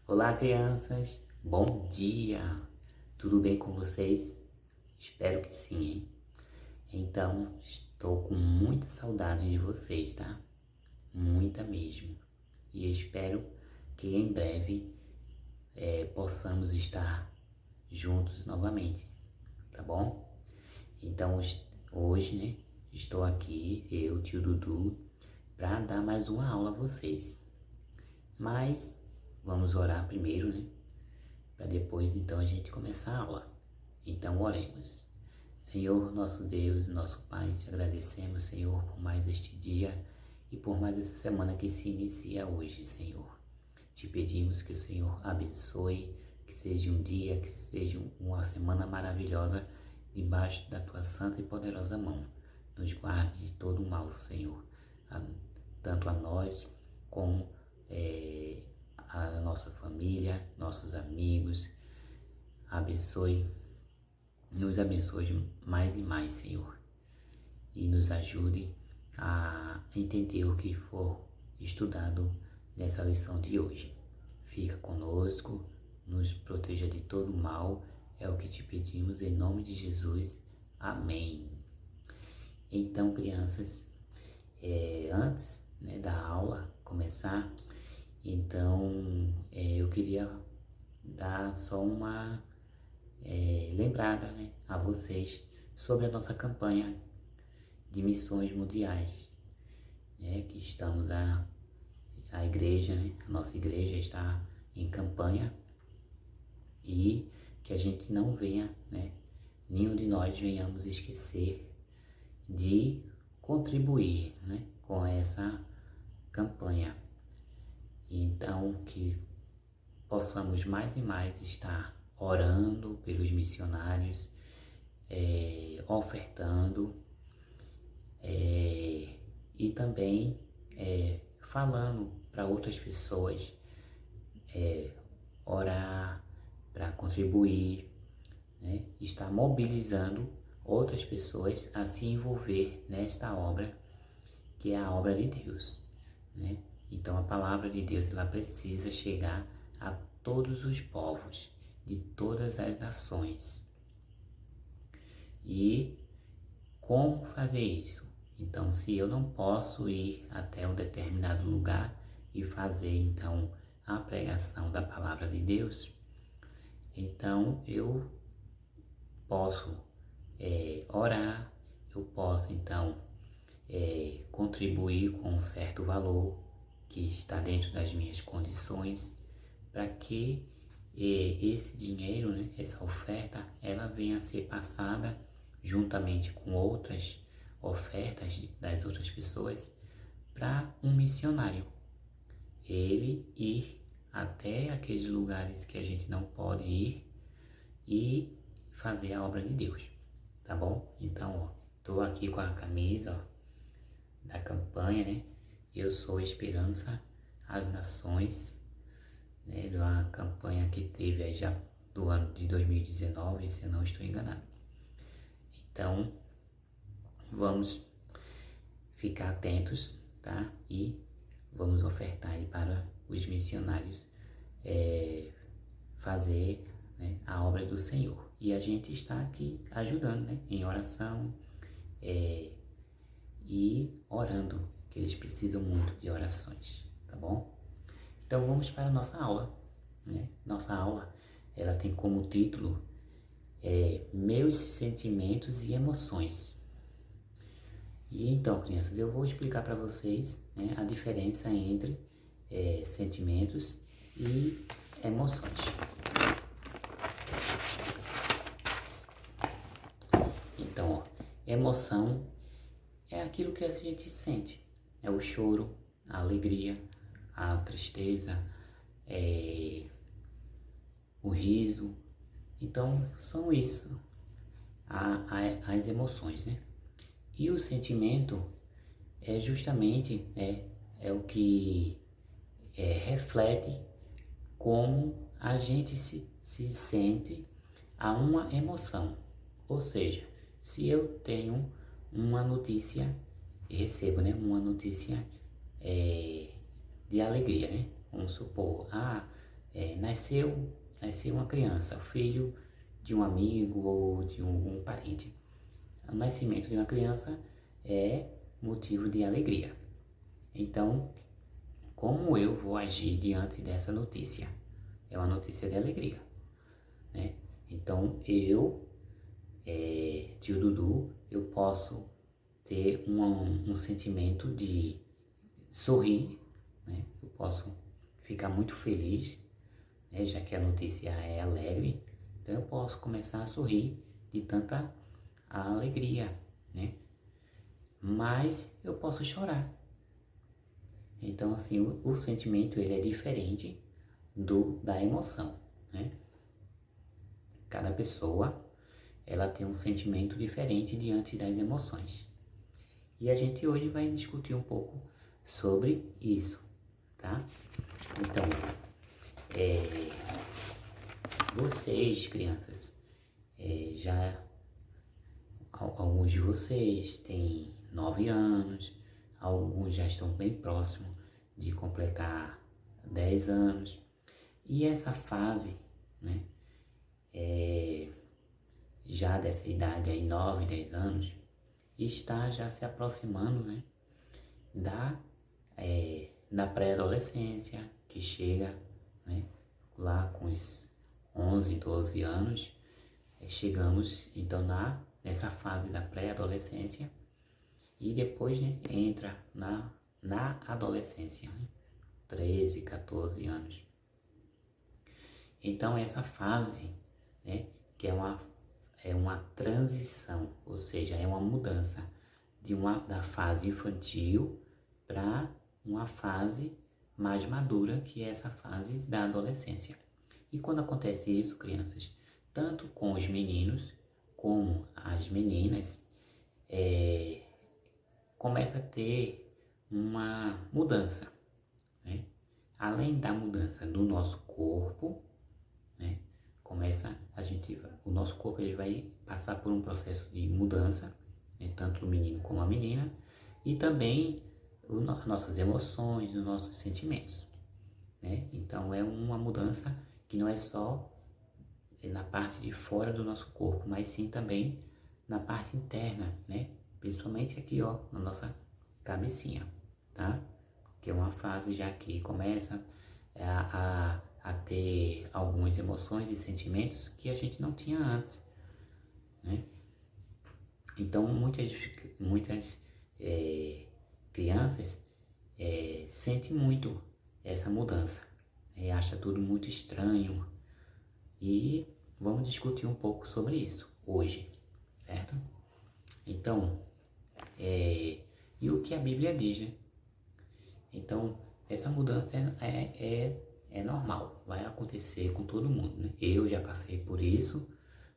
Olá, crianças! Bom dia! Tudo bem com vocês? Espero que sim, hein? Então, estou com muita saudade de vocês, tá? Muita mesmo. E eu espero que em breve possamos estar juntos novamente, tá bom? Então, hoje, né, estou aqui, eu, tio Dudu, para dar mais uma aula a vocês. Mas vamos orar primeiro, né? Para depois então a gente começar a aula. Então oremos. Senhor, nosso Deus, nosso Pai, te agradecemos, Senhor, por mais este dia e por mais essa semana que se inicia hoje, Senhor. Te pedimos que o Senhor abençoe, que seja um dia, que seja uma semana maravilhosa debaixo da tua santa e poderosa mão. Nos guarde de todo o mal, Senhor, tanto a nós como a nossa família, nossos amigos. Nos abençoe mais e mais, Senhor, e nos ajude a entender o que for estudado nessa lição de hoje. Fica conosco, nos proteja de todo o mal, é o que te pedimos em nome de Jesus. Amém. Então, crianças, antes, né, da aula começar, então eu queria dar só uma lembrada, né, a vocês sobre a nossa campanha de missões mundiais, né, que estamos a igreja, né, a nossa igreja está em campanha e que a gente não venha, né, nenhum de nós venhamos esquecer de contribuir, né, com essa campanha. Então, que possamos mais e mais estar orando pelos missionários, ofertando e também falando para outras pessoas, orar para contribuir, né? Estar mobilizando outras pessoas a se envolver nesta obra, que é a obra de Deus, né? Então a palavra de Deus ela precisa chegar a todos os povos, de todas as nações. E como fazer isso? Então, se eu não posso ir até um determinado lugar e fazer então a pregação da palavra de Deus, então eu posso orar, eu posso então contribuir com um certo valor que está dentro das minhas condições, para que esse dinheiro, né, essa oferta, ela venha a ser passada juntamente com outras ofertas das outras pessoas para um missionário. Ele ir até aqueles lugares que a gente não pode ir e fazer a obra de Deus, tá bom? Então, ó, tô aqui com a camisa, ó, da campanha, né? Eu sou Esperança às Nações, né? De uma campanha que teve aí já do ano de 2019, se eu não estou enganado. Então, vamos ficar atentos, tá? E vamos ofertar aí para os missionários fazer, né, a obra do Senhor. E a gente está aqui ajudando, né, em oração e orando, que eles precisam muito de orações, tá bom? Então vamos para a nossa aula, né? Nossa aula, ela tem como título Meus Sentimentos e Emoções. E então, crianças, eu vou explicar para vocês, né, a diferença entre sentimentos e emoções. Então, ó, emoção é aquilo que a gente sente, é o choro, a alegria, a tristeza, o riso. Então, são isso, as emoções, né? E o sentimento é justamente o que reflete como a gente se sente a uma emoção. Ou seja, se eu tenho uma notícia, recebo, né, uma notícia de alegria, né? Vamos supor, nasceu uma criança, filho de um amigo ou de um parente. O nascimento de uma criança é motivo de alegria. Então, como eu vou agir diante dessa notícia? É uma notícia de alegria, né? Então, tio Dudu, eu posso ter um sentimento de sorrir, né? Eu posso ficar muito feliz, né? Já que a notícia é alegre, então eu posso começar a sorrir de tanta alegria, né? Mas eu posso chorar. Então, assim, o sentimento ele é diferente da emoção, né? Cada pessoa, ela tem um sentimento diferente diante das emoções. E a gente hoje vai discutir um pouco sobre isso, tá? Então, vocês, crianças, alguns de vocês têm 9 anos, alguns já estão bem próximos de completar 10 anos. E essa fase, né, já dessa idade aí, 9, 10 anos, está já se aproximando, né, da pré-adolescência, que chega, né, lá com os 11, 12 anos, chegamos então nessa fase da pré-adolescência e depois, né, entra na adolescência, né, 13, 14 anos. Então essa fase, né, que é uma transição, ou seja, é uma mudança da fase infantil para uma fase mais madura, que é essa fase da adolescência. E quando acontece isso, crianças, tanto com os meninos como as meninas, começa a ter uma mudança, né? Além da mudança do nosso corpo, né? O nosso corpo ele vai passar por um processo de mudança, né? Tanto o menino como a menina, e também nossas emoções, os nossos sentimentos, né? Então é uma mudança que não é só na parte de fora do nosso corpo, mas sim também na parte interna, né? Principalmente aqui, ó, na nossa cabecinha, tá? Que é uma fase já que começa a ter algumas emoções e sentimentos que a gente não tinha antes, né? Então muitas crianças sentem muito essa mudança, acha tudo muito estranho e vamos discutir um pouco sobre isso hoje, certo? Então, e o que a Bíblia diz, né? Então, essa mudança é normal, vai acontecer com todo mundo, né? Eu já passei por isso,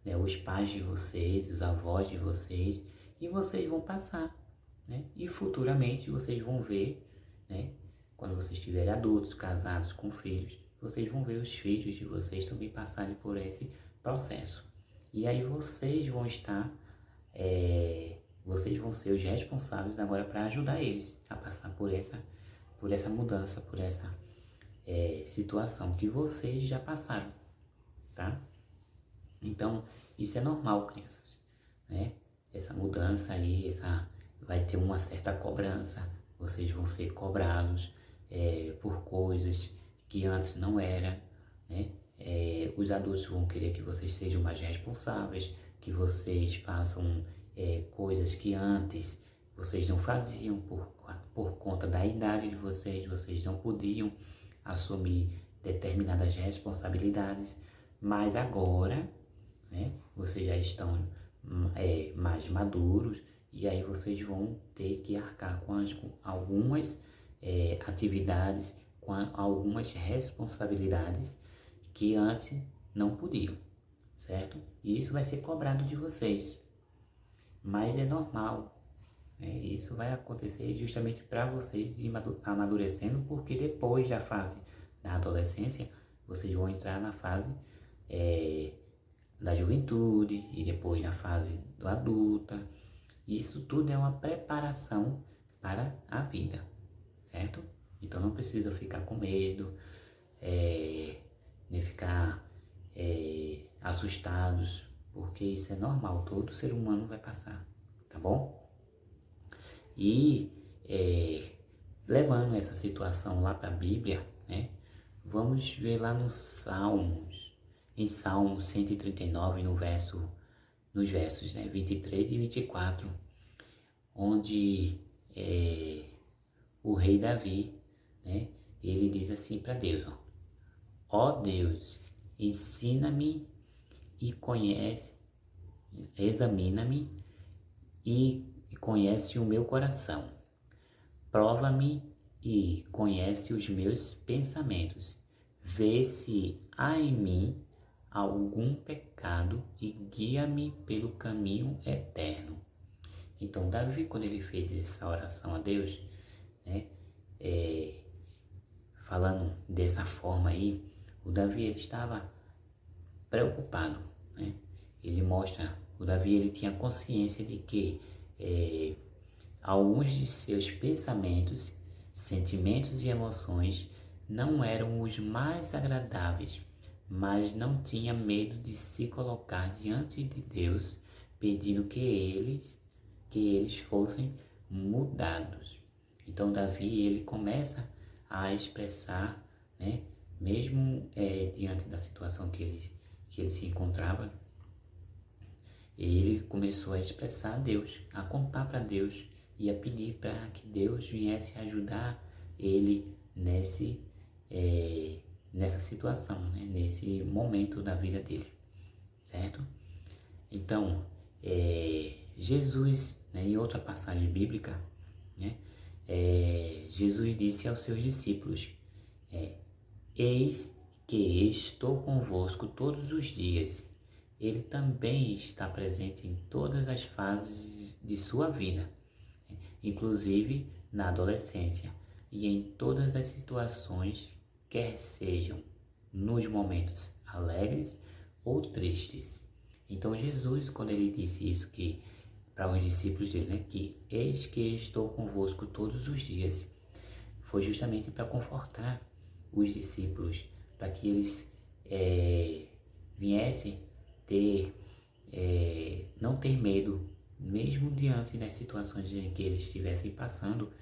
né? Os pais de vocês, os avós de vocês, e vocês vão passar, né? E futuramente vocês vão ver, né? Quando vocês estiverem adultos, casados, com filhos, vocês vão ver os filhos de vocês também passarem por esse processo. E aí vocês vão estar, vocês vão ser os responsáveis agora para ajudar eles a passar por essa mudança, por essa situação que vocês já passaram, tá? Então, isso é normal, crianças, né? Essa mudança aí, vai ter uma certa cobrança, vocês vão ser cobrados por coisas que antes não era, né? Os adultos vão querer que vocês sejam mais responsáveis, que vocês façam coisas que antes vocês não faziam por conta da idade de vocês não podiam assumir determinadas responsabilidades, mas agora, né, vocês já estão mais maduros e aí vocês vão ter que arcar com algumas atividades, com algumas responsabilidades que antes não podiam, certo? E isso vai ser cobrado de vocês, mas é normal. Isso vai acontecer justamente para vocês ir amadurecendo, porque depois da fase da adolescência, vocês vão entrar na fase da juventude e depois na fase do adulta. Isso tudo é uma preparação para a vida, certo? Então não precisa ficar com medo, ficar assustados, porque isso é normal, todo ser humano vai passar, tá bom? E levando essa situação lá para a Bíblia, né? Vamos ver lá nos Salmos, em Salmo 139, nos versos, né, 23 e 24, onde o rei Davi, né, ele diz assim para Deus, ó Deus, ensina-me e conhece, examina-me e conhece o meu coração. Prova-me e conhece os meus pensamentos. Vê se há em mim algum pecado e guia-me pelo caminho eterno. Então, Davi, quando ele fez essa oração a Deus, né, falando dessa forma aí, o Davi ele estava preocupado, né? O Davi ele tinha consciência de que alguns de seus pensamentos, sentimentos e emoções não eram os mais agradáveis, mas não tinha medo de se colocar diante de Deus, pedindo que eles fossem mudados. Então Davi ele começa a expressar, né, mesmo diante da situação que ele se encontrava, ele começou a expressar a Deus, a contar para Deus e a pedir para que Deus viesse ajudar ele nessa situação, né? Nesse momento da vida dele, certo? Então, Jesus, né, em outra passagem bíblica, né, Jesus disse aos seus discípulos, eis que estou convosco todos os dias. Ele também está presente em todas as fases de sua vida, inclusive na adolescência e em todas as situações, quer sejam nos momentos alegres ou tristes. Então Jesus, quando ele disse isso que para os discípulos dele, né, que eis que estou convosco todos os dias, foi justamente para confortar os discípulos, para que eles viessem não ter medo, mesmo diante das situações em que eles estivessem passando,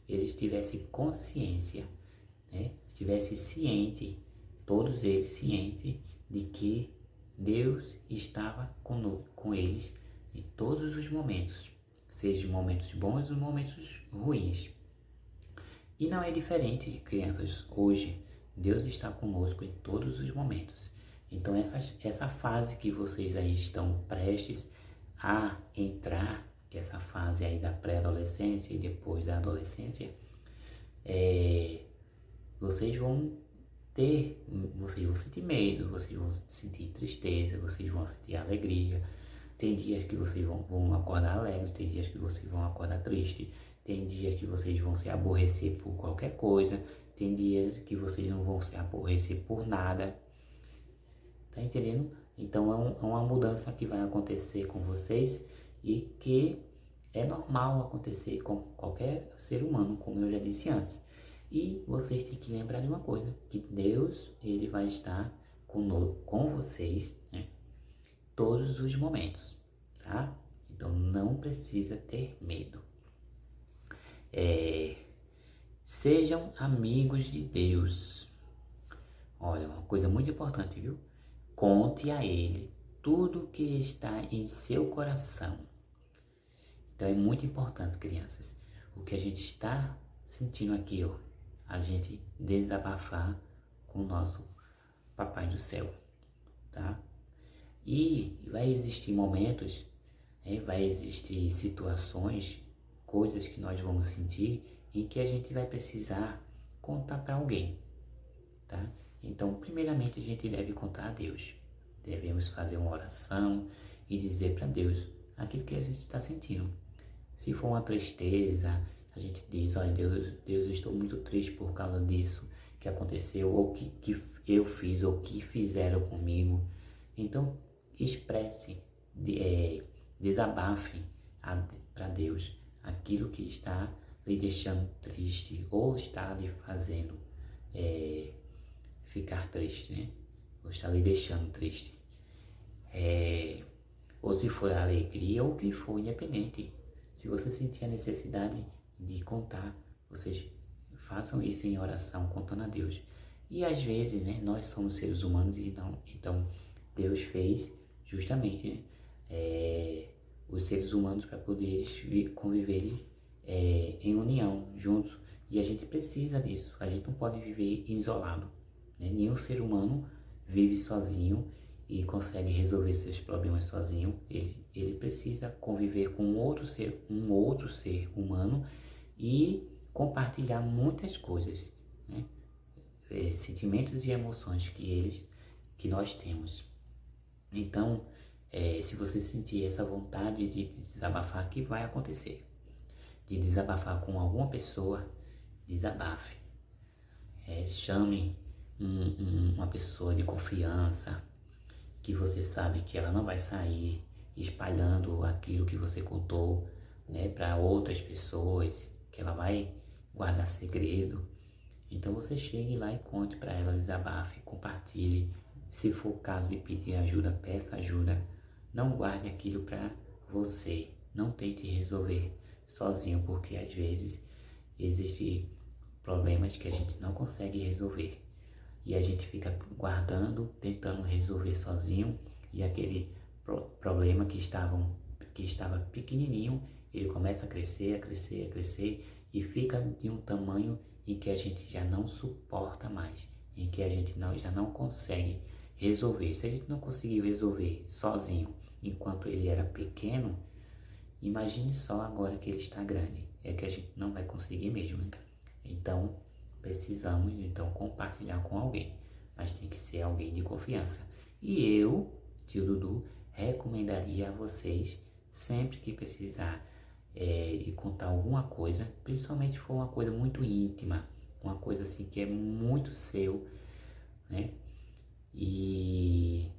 eles tivessem consciência, né? Estivessem ciente, todos eles cientes de que Deus estava com eles em todos os momentos, seja momentos bons ou momentos ruins. E não é diferente, crianças, hoje Deus está conosco em todos os momentos. Então essa fase que vocês aí estão prestes a entrar, que é essa fase aí da pré-adolescência e depois da adolescência, vocês vão sentir medo, vocês vão sentir tristeza, vocês vão sentir alegria. Tem dias que vocês vão acordar alegres, tem dias que vocês vão acordar tristes, tem dias que vocês vão se aborrecer por qualquer coisa, tem dias que vocês não vão se aborrecer por nada. Tá entendendo? Então é uma mudança que vai acontecer com vocês e que é normal acontecer com qualquer ser humano, como eu já disse antes. E vocês têm que lembrar de uma coisa, que Deus ele vai estar com vocês, né, todos os momentos, tá? Então não precisa ter medo. Sejam amigos de Deus. Olha, uma coisa muito importante, viu? Conte a Ele tudo que está em seu coração. Então é muito importante, crianças, o que a gente está sentindo aqui, ó, a gente desabafar com o nosso Papai do Céu, tá? E vai existir momentos, vai existir situações, coisas que nós vamos sentir em que a gente vai precisar contar para alguém, tá? Então, primeiramente, a gente deve contar a Deus. Devemos fazer uma oração e dizer para Deus aquilo que a gente está sentindo. Se for uma tristeza, a gente diz, olha, Deus, estou muito triste por causa disso que aconteceu, ou que eu fiz, ou que fizeram comigo. Então, expresse, desabafe para Deus aquilo que está lhe deixando triste, ou está lhe fazendo ficar triste, né? vou estar lhe deixando triste. Ou se for alegria ou o que for, independente. Se você sentir a necessidade de contar, vocês façam isso em oração, contando a Deus. E às vezes, né, nós somos seres humanos e não, então Deus fez justamente, né, os seres humanos para poder conviverem em união, juntos. E a gente precisa disso. A gente não pode viver isolado, né? Nenhum ser humano vive sozinho e consegue resolver seus problemas sozinho. Ele precisa conviver com um outro ser humano e compartilhar muitas coisas, né? Sentimentos e emoções que nós temos. Então, se você sentir essa vontade de desabafar, que vai acontecer, de desabafar com alguma pessoa, desabafe. Chame uma pessoa de confiança, que você sabe que ela não vai sair espalhando aquilo que você contou, né, para outras pessoas, que ela vai guardar segredo. Então você chegue lá e conte para ela, desabafe, compartilhe. Se for o caso de pedir ajuda, peça ajuda. Não guarde aquilo para você. Não tente resolver sozinho, porque às vezes existem problemas que a gente não consegue resolver. E a gente fica guardando, tentando resolver sozinho, e aquele problema que estava pequenininho, ele começa a crescer, a crescer, a crescer, e fica de um tamanho em que a gente já não suporta mais, em que a gente já não consegue resolver. Se a gente não conseguiu resolver sozinho enquanto ele era pequeno, imagine só agora que ele está grande. É que a gente não vai conseguir mesmo, né? Então, precisamos compartilhar com alguém, mas tem que ser alguém de confiança. E eu, tio Dudu, recomendaria a vocês, sempre que precisar e contar alguma coisa, principalmente se for uma coisa muito íntima, uma coisa assim que é muito seu, né? E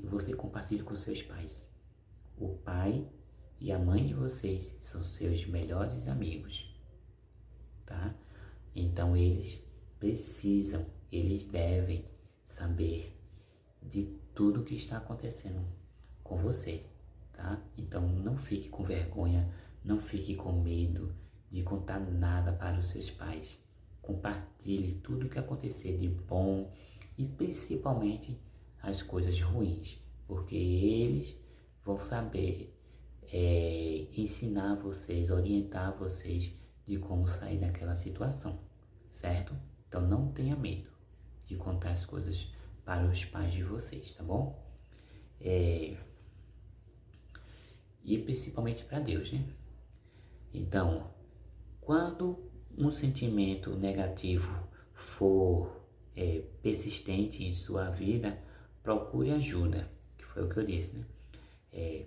você compartilhe com seus pais. O pai e a mãe de vocês são seus melhores amigos, tá? Então eles precisam, eles devem saber de tudo que está acontecendo com você, tá? Então não fique com vergonha, não fique com medo de contar nada para os seus pais. Compartilhe tudo o que acontecer de bom e principalmente as coisas ruins, porque eles vão saber ensinar vocês, orientar vocês de como sair daquela situação, certo? Então não tenha medo de contar as coisas para os pais de vocês, tá bom? E principalmente para Deus, né? Então, quando um sentimento negativo for persistente em sua vida, procure ajuda, que foi o que eu disse, né?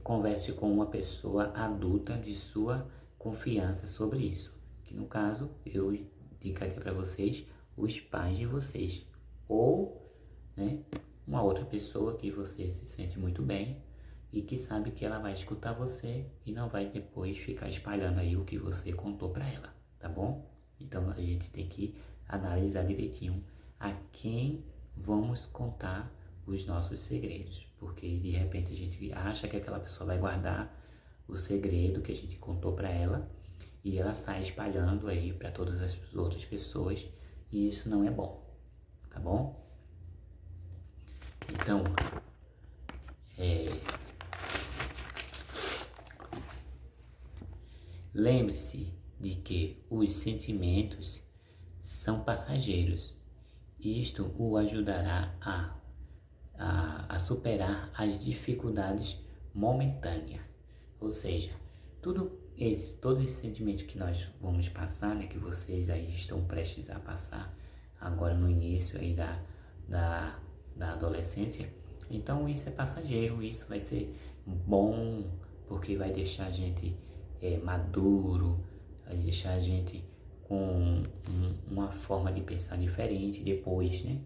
Converse com uma pessoa adulta de sua confiança sobre isso, que no caso eu indicaria para vocês os pais de vocês, ou, né, uma outra pessoa que você se sente muito bem e que sabe que ela vai escutar você e não vai depois ficar espalhando aí o que você contou para ela, tá bom? Então a gente tem que analisar direitinho a quem vamos contar os nossos segredos, porque de repente a gente acha que aquela pessoa vai guardar o segredo que a gente contou para ela e ela sai espalhando aí para todas as outras pessoas, e isso não é bom, tá bom? Então, lembre-se de que os sentimentos são passageiros. Isto o ajudará a superar as dificuldades momentâneas. Ou seja, todos esses sentimentos que nós vamos passar, né, que vocês aí estão prestes a passar agora no início aí da adolescência, então isso é passageiro, isso vai ser bom, porque vai deixar a gente maduro, vai deixar a gente com uma forma de pensar diferente depois, né?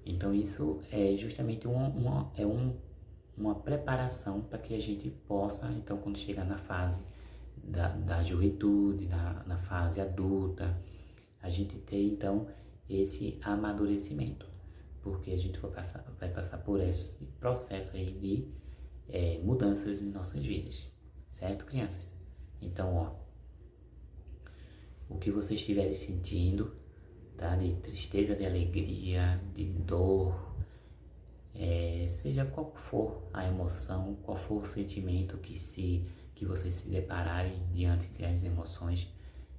Então isso é justamente uma preparação para que a gente possa, então, quando chegar na fase da juventude, na fase adulta, a gente ter então esse amadurecimento. porque a gente vai passar por esse processo aí de mudanças em nossas vidas, certo, crianças? Então, ó, o que vocês estiverem sentindo, tá? De tristeza, de alegria, de dor, seja qual for a emoção, qual for o sentimento que vocês se depararem diante das emoções,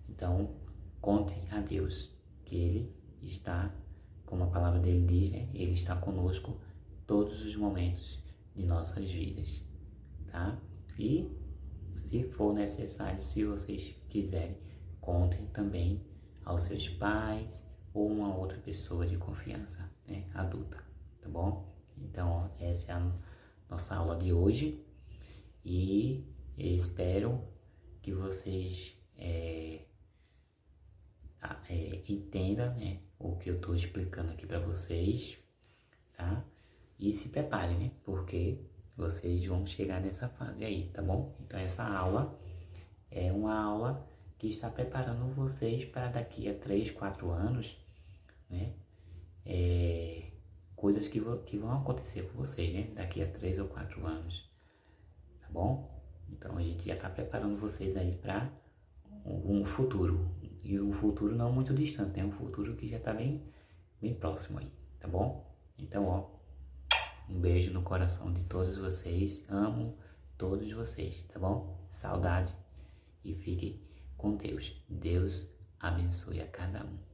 então contem a Deus que Ele está, como a palavra dele diz, né? Ele está conosco todos os momentos de nossas vidas, tá? E se for necessário, se vocês quiserem, contem também aos seus pais ou uma outra pessoa de confiança, né, adulta, tá bom? Então, ó, essa é a nossa aula de hoje e espero que vocês entendam, né, o que eu estou explicando aqui para vocês, tá? E se preparem, né, porque vocês vão chegar nessa fase aí, tá bom? Então, essa aula é uma aula que está preparando vocês para daqui a 3, 4 anos, né? Coisas que vão acontecer com vocês, né? Daqui a 3 ou 4 anos, tá bom? Então a gente já está preparando vocês aí para um futuro. E um futuro não muito distante, né? Um futuro que já está bem, bem próximo aí, tá bom? Então, ó, um beijo no coração de todos vocês. Amo todos vocês, tá bom? Saudade e fiquem com Deus. Deus abençoe a cada um.